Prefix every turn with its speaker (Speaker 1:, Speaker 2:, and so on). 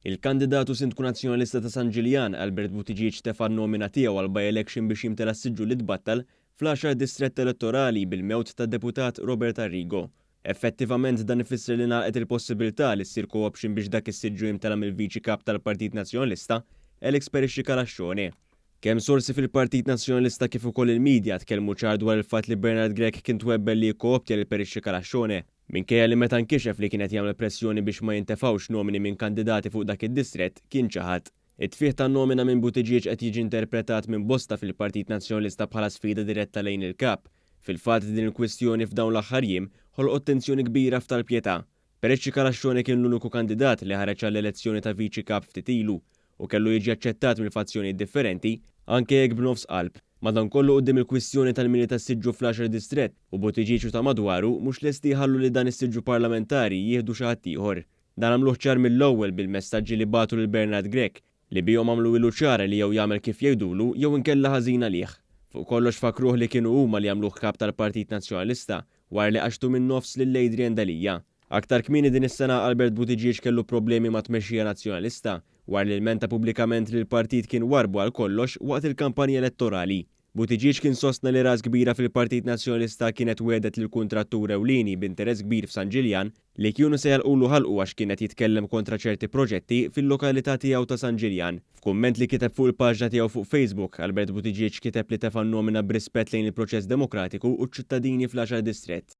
Speaker 1: Il-kandidatu Sindku Nazzjonalista ta' San Ġiljan, Albert Buttigieg, tefa' nomina tiegħu għal by-election biex jimtela s-siġġu li tbattal fl-10 distrett elettorali bil-mewt tad-deputat Robert Arrigo. Effettivament dan ifisser li nagħlqet il-possibilità li ssir co-option biex dak is-siġġu jimtela mill-Viċi Kap tal-Partit Nazzjonalista, Alex Perixxi-Kalaxxoni. Kemm sorsi fil-Partit Nazzjonalista kif ukoll il-medja tkellmu ċar dwar il-fatt li Bernard Grech kien twebbel li jikkooptja lil Perixxi-Kalaxxoni minkejja li meta nkixef li kienet jagħmel pressjoni biex ma jintefgħux nomini minn kandidati fuq dak id-distrett kien ċaħad. It-tfigħ tan-nomina minn Buttigieg qed jiġi interpretat minn bosta fil-Partit Nazzjonalista bħala sfida diretta lejn il-kap. Fil-fatt din il-kwistjoni f'dawn l-aħħar jiem ħolqot tensjoni kbira f'tal-pjetà. Perixxi-Kalaxxoni kien l-uniku kandidat li ħareġ għall-elezzjoni ta' Viċi Kap ftit ilu u kellu jiġi aċċettat mill-fazzjoni differenti anke jekk b'nofs qalb. Madankollu quddiem il-kwistjoni tal-mini tas-siġġu fl-10 distrett u Buttigieg u ta' madwaru mhux lesti jħallu li dan is-siġġu parlamentari jieħdu xi ħadd ieħor. Dan għamluh ċar mill-ewwel bil-messaġġi li bagħtu lil Bernard Grech li bihom għamlu ilu ċara li jew jagħmel kif jgħidulu jew inkella ħażin għalih. Fuq kollox fakruh li kienu huma li jagħmluh kap tal-Partit Nazzjonalista wara li għaxtu minn nofs lil Adrian Dalija. Aktar kmieni din is-sena Albert Buttigieg kellu problemi ma' tmexxija nazzjonalista wara li l-menta pubblikament li l-partit kien warbu għal kollox waqt il-kampanja elettorali. Buttigieg kien sostna li ras kbira fil-Partit Nazzjonalista kienet wedet lil kuntrattur ewlieni b'interess kbir f'San Ġiljan li kienu se jalqulu ħalqu għax kienet jitkellem kontra ċerti proġetti fil-lokalità tiegħu ta' San Ġiljan. F'kumment li kiteb fuq il-paġna tiegħu fuq Facebook, Albert Buttigieg kiteb li tefa' nomina b'rispett lejn il-proċess demokratiku u ċ-ċittadini fl-10 distrett.